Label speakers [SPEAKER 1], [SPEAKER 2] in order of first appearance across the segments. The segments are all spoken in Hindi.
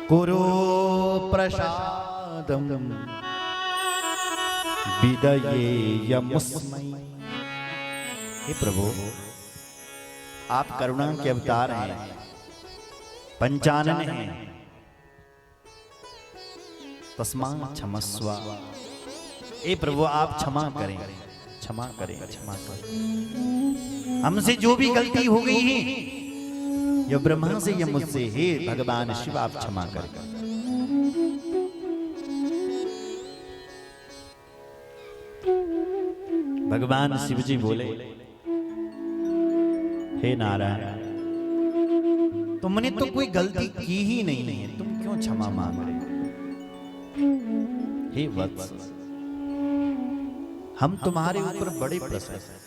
[SPEAKER 1] कुरु प्रसादम विदयेयमुस्मै। हे प्रभु, आप करुणा के अवतार हैं, पंचानन हैं, तस्मात् क्षमस्व। हे प्रभु, आप क्षमा करें, क्षमा करें, क्षमा करें। हमसे जो भी गलती हो गई है, या ब्रह्मा से या मुझसे, हे भगवान शिव आप क्षमा करें। भगवान शिव जी बोले, हे नारायण, तुमने तो कोई गलती की ही नहीं है, तुम क्यों क्षमा मांग रहे हो? हे वत्स, हम तुम्हारे ऊपर बड़े प्रसन्न हैं।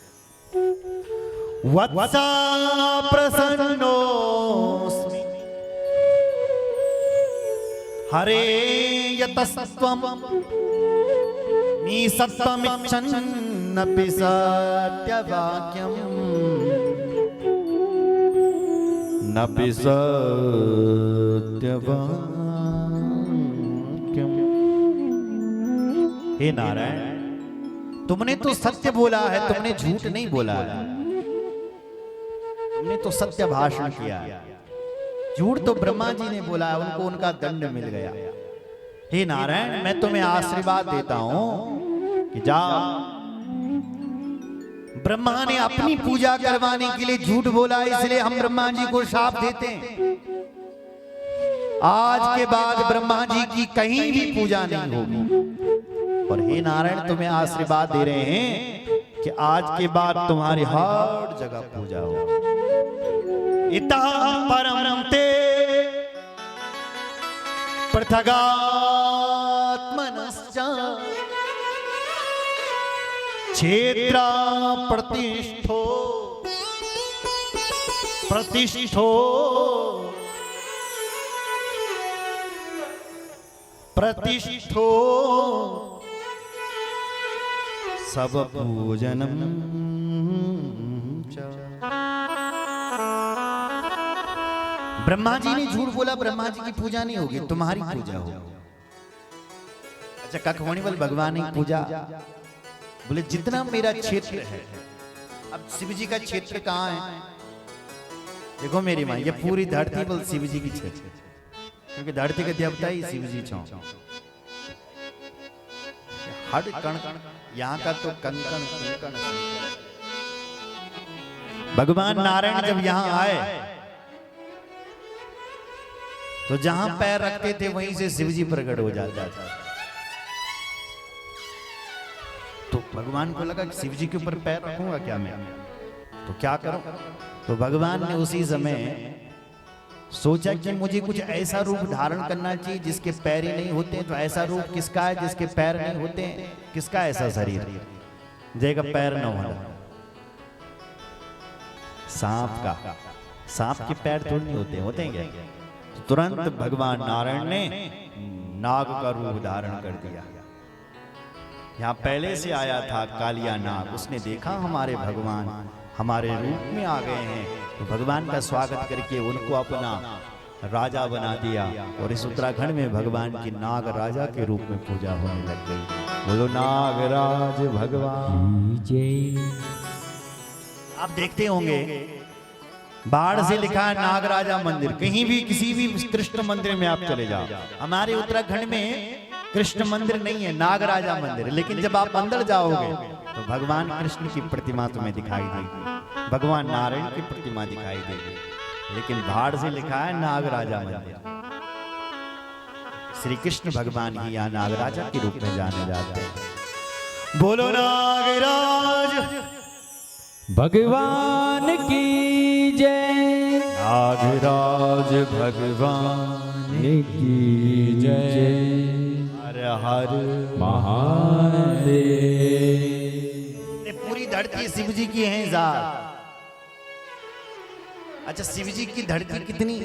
[SPEAKER 1] वत्सा प्रसन्नोस्मि हरे यतस्त्वं निसत्त्वमिच्छन्नपि सत्यवाक्यं नपि सत्यवाक्यं। हे नारायण, तुमने तो सत्य बोला है, तुमने झूठ नहीं बोला है। तुमने तो सत्य भाषण किया, झूठ तो ब्रह्मा जी ने बोला है, उनको उनका दंड मिल गया। हे नारायण, मैं तुम्हें आशीर्वाद देता हूं कि जाओ, ब्रह्मा ने अपनी पूजा करवाने के लिए झूठ बोला, इसलिए हम ब्रह्मा जी को शाप देते हैं। आज के बाद ब्रह्मा जी की कहीं भी पूजा नहीं होगी। और हे नारायण, तुम्हें आशीर्वाद दे रहे हैं कि आज के बाद तुम्हारी हर जगह पूजा हो। इतः परम ते पृथगात्मनश्च क्षेत्रा प्रतिष्ठो प्रतिष्ठो प्रतिष्ठो सब पूजनम च। ब्रह्मा जी ने झूठ बोला, ब्रह्मा जी की पूजा नहीं होगी, तुम्हारी पूजा होगी। अच्छा, कखमणिवल भगवान की पूजा बोले जितना मेरा क्षेत्र है। अब शिव जी का क्षेत्र कहाँ है? देखो मेरी माँ, ये पूरी धरती बोल शिव जी की क्षेत्र, क्योंकि धरती के देवता ही शिव जी छो। हर कण यहाँ का तो कंकण कंकण। भगवान नारायण जब यहाँ आए तो जहां पैर रखते थे वहीं से शिव जी प्रकट हो जाता था। तो भगवान को लगा कि शिव जी के ऊपर पैर रखूंगा क्या मैं, तो क्या करूं? तो भगवान ने उसी समय सोचा कि मुझे कुछ ऐसा रूप धारण करना चाहिए जिसके पैर ही नहीं होते। तो ऐसा रूप किसका है जिसके पैर नहीं होते? किसका ऐसा शरीर जैका पैर न होना? सांप का। सांप के पैर थोड़ी नहीं होते, होते हैं क्या? तो तुरंत भगवान नारायण ने नाग का रूप धारण कर दिया। यहाँ पहले से आया था कालिया नाग, उसने देखा हमारे भगवान हमारे रूप में आ गए हैं, तो भगवान का स्वागत करके उनको अपना राजा बना दिया। और इस उत्तराखंड में भगवान की नाग राजा के रूप में पूजा होने लग गई। बोलो नागराज भगवान जय। आप देखते होंगे बाढ़ से लिखा है नागराजा मंदिर। कहीं भी किसी भी कृष्ण मंदिर में आप चले जाओ, हमारे उत्तराखंड में कृष्ण मंदिर नहीं है, नागराजा मंदिर। लेकिन जब आप अंदर जाओगे तो भगवान कृष्ण की प्रतिमा तुम्हें दिखाई देगी, भगवान नारायण की प्रतिमा दिखाई देगी, लेकिन बाढ़ से लिखा है नागराजा मंदिर। श्री कृष्ण भगवान ही यहाँ नागराजा के रूप में जाने जाते हैं। बोलो नागराज
[SPEAKER 2] भगवान की जय।
[SPEAKER 1] नागराज भगवान
[SPEAKER 2] की जय।
[SPEAKER 1] हर हर
[SPEAKER 2] महादेव।
[SPEAKER 1] पूरी धरती शिव जी की है ज़ात। अच्छा, शिव जी की धरती कितनी?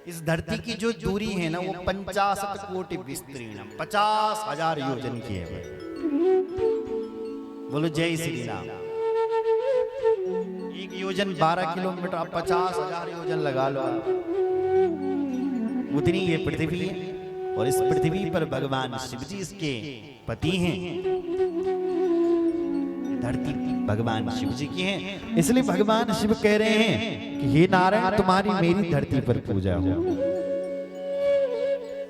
[SPEAKER 1] इस धरती की जो दूरी है ना, वो 50 कोटि विस्तीर्ण, 50,000 योजन की है। बोलो जय श्री राम। एक योजन 12 किलोमीटर, आप 50,000 योजन लगा लो। उतनी ये पृथ्वी है, और इस पृथ्वी पर भगवान शिव जी इसके पति हैं। धरती भगवान शिव जी की है, इसलिए भगवान शिव कह रहे हैं कि हे नारायण, तुम्हारी मेरी धरती पर पूजा हो।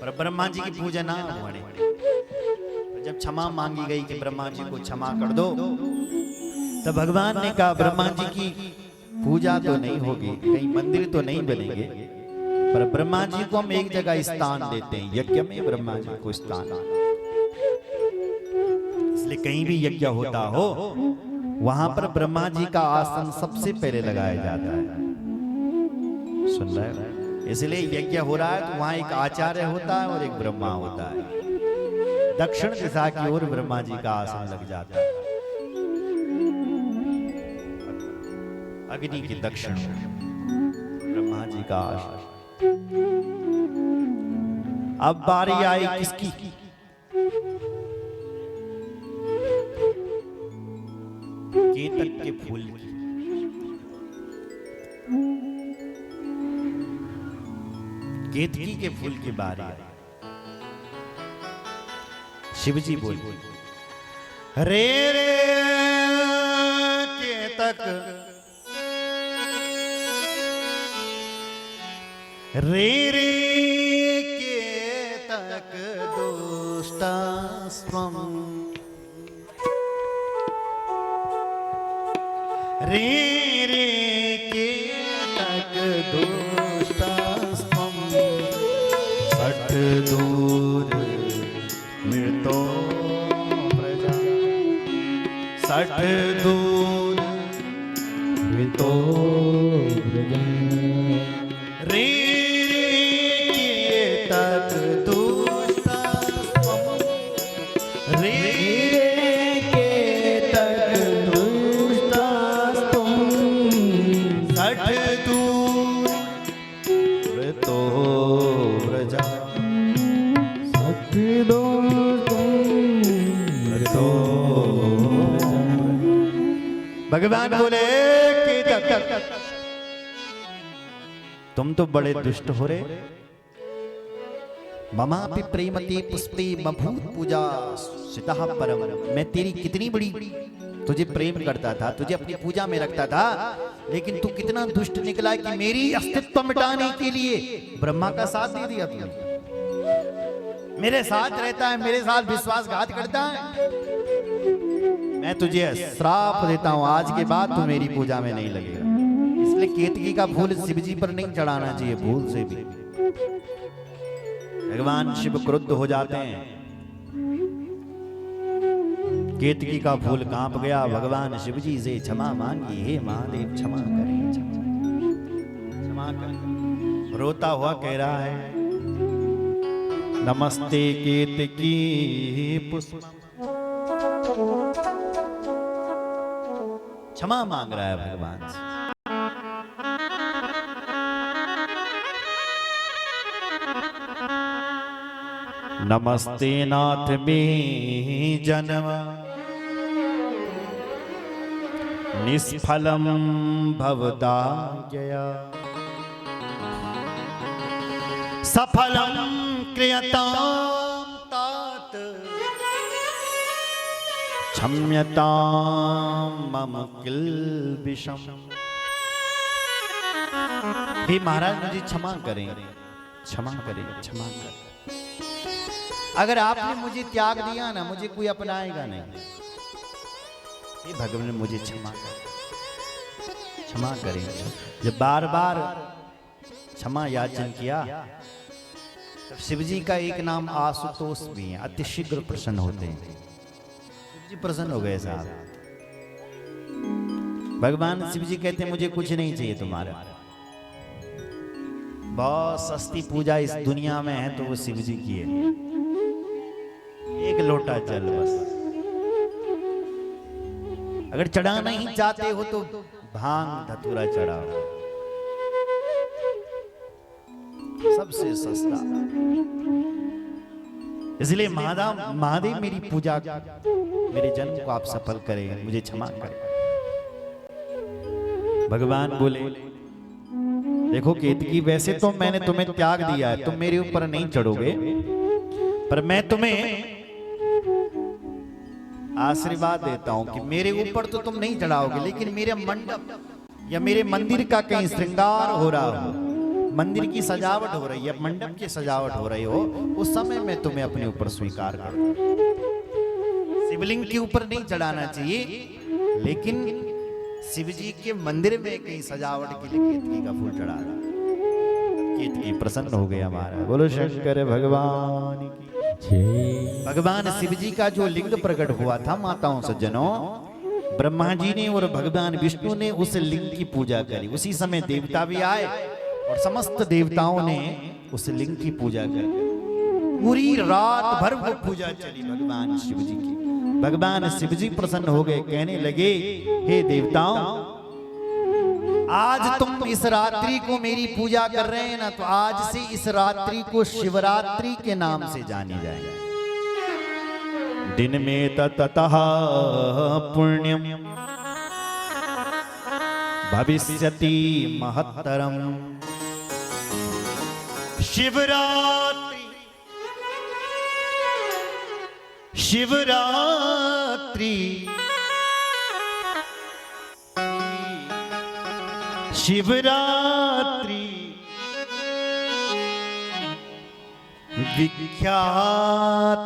[SPEAKER 1] पर ब्रह्मा जी की पूजा ना होने, जब क्षमा मांगी गई कि ब्रह्मा जी को क्षमा कर दो, तो भगवान ने कहा ब्रह्मा जी की पूजा तो नहीं होगी, कहीं मंदिर तो नहीं बनेंगे, पर ब्रह्मा जी को हम एक जगह स्थान देते हैं, यज्ञ में ब्रह्मा जी को स्थान। इसलिए कहीं भी यज्ञ होता हो वहां पर ब्रह्मा जी का आसन सबसे पहले लगाया जाता है। सुन रहे हो? इसलिए यज्ञ हो रहा है तो वहां एक आचार्य होता है और एक ब्रह्मा होता है। दक्षिण दिशा की ओर ब्रह्मा जी का आसन लग जाता है, अग्नि के दक्षिण ब्रह्मा जी का आसन। अब बारी आई किसकी? केतक के फूल की। केतकी के फूल की बारी आई। शिव जी बोल, रे रे केतक, रे रे केतक दुष्टास्त्वम्, रे रे केतक दुष्टास्त्वम्, सठ दूर मृतो प्रजा, सठ दूर मृतो प्रजा, रे केतक दुष्टास्त्वम्, रे केतक दुष्टास्त्वम्, सठ दूर मृतो प्रजा, सठ दूर मृतो। भगवान बोले केतक, तुम तो बड़े दुष्ट हो रहे। ममापि प्रेमते पुष्पे मभूत पूजा सितः परम, मैं तेरी कितनी बड़ी तुझे प्रेम करता था, तुझे अपनी पूजा में रखता था, लेकिन तू कितना दुष्ट निकला कि मेरी अस्तित्व मिटाने के लिए ब्रह्मा का साथ दे दिया तूने। मेरे साथ रहता है, मेरे साथ विश्वासघात करता है। मैं तुझे श्राप देता हूं, आज के बाद तू मेरी पूजा में नहीं लगेगा। इसलिए केतकी का फूल शिव जी पर नहीं चढ़ाना चाहिए भूल से भी। भगवान शिव क्रुद्ध हो जाते हैं। केतकी का फूल कांप गया। भगवान शिव जी से क्षमा मांगी, हे महादेव क्षमा करें, क्षमा करें। रोता हुआ कह रहा है, नमस्ते केतकी पुष्प, क्षमा मांग रहा है भगवान से। नमस्ते नाथ में जन्म, निष्फलम भवदाज्ञया, सफलम क्रियताम तात, क्षम्यताम मम किल्बिषम। हे महाराज मुझे क्षमा करें, क्षमा करें, क्षमा करें। अगर आपने मुझे त्याग दिया ना, मुझे कोई अपनाएगा नहीं। हे भगवान मुझे क्षमा करें, क्षमा करें। जब बार बार क्षमा याचन किया, तब शिव जी का एक नाम आशुतोष भी है, अति शीघ्र प्रसन्न होते हैं। शिव जी प्रसन्न हो गए साहब। भगवान शिव जी कहते हैं मुझे कुछ नहीं चाहिए तुम्हारा। बहुत सस्ती पूजा इस दुनिया में है तो वो शिव जी की है। एक लोटा जल बस। अगर चढ़ाना ही चाहते हो तो भांग धतूरा चढ़ाओ, सबसे सस्ता। इसलिए महादेव मेरी पूजा, मेरे जन्म को आप सफल करें, मुझे क्षमा करें। भगवान बोले देखो केतकी, वैसे तो मैंने तुम्हें त्याग दिया है, तुम मेरे ऊपर नहीं चढ़ोगे, पर मैं तुम्हें आशीर्वाद देता हूं कि मेरे ऊपर तो तुम नहीं चढ़ाओगे, लेकिन मेरे मंडप या मेरे मंदिर का कहीं श्रृंगार हो रहा हो, मंदिर की सजावट हो रही है, मंडप की सजावट हो रही हो, उस समय मैं तुम्हें अपने ऊपर स्वीकार करूंगा। शिवलिंग के ऊपर नहीं चढ़ाना चाहिए, लेकिन शिव जी के मंदिर में कहीं सजावट के लिए केतकी का फूल चढ़ा रहा। केतकी प्रसन्न हो गया महाराज। बोलो शंकर भगवान की
[SPEAKER 2] जय।
[SPEAKER 1] भगवान शिव जी का जो लिंग प्रकट हुआ था माताओं सज्जनों, ब्रह्मा जी ने और भगवान विष्णु ने उस लिंग की पूजा करी। उसी समय देवता भी आए और समस्त देवताओं ने उस लिंग की पूजा करी। पूरी रात भर वो पूजा चली भगवान शिव जी की। भगवान शिव जी प्रसन्न हो गए, कहने लगे, हे देवताओं, आज तुम इस रात्रि को मेरी पूजा कर रहे हैं ना, तो आज से इस रात्रि को शिवरात्रि के नाम से जानी जाए। दिन में ततः पुण्यम भविष्यति महत्तरम। शिवरात्रि शिवरात्रि शिवरात्रि विख्यात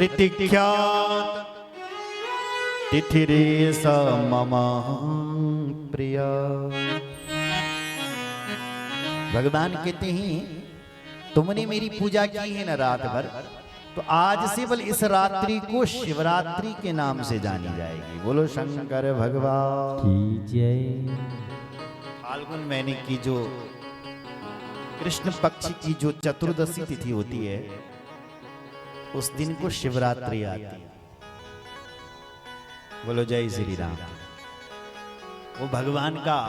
[SPEAKER 1] ऋतिख्यात तिथिरेश मम प्रिया। भगवान कहते हैं, तुमने मेरी पूजा की है ना रात भर, तो आज से बल इस रात्रि को शिवरात्रि के नाम से जानी जाएगी। बोलो शंकर भगवान
[SPEAKER 2] की जय।
[SPEAKER 1] फाल्गुन महीने की जो कृष्ण पक्ष की जो चतुर्दशी तिथि होती है, उस दिन को शिवरात्रि आती है। बोलो जय श्री राम। वो भगवान का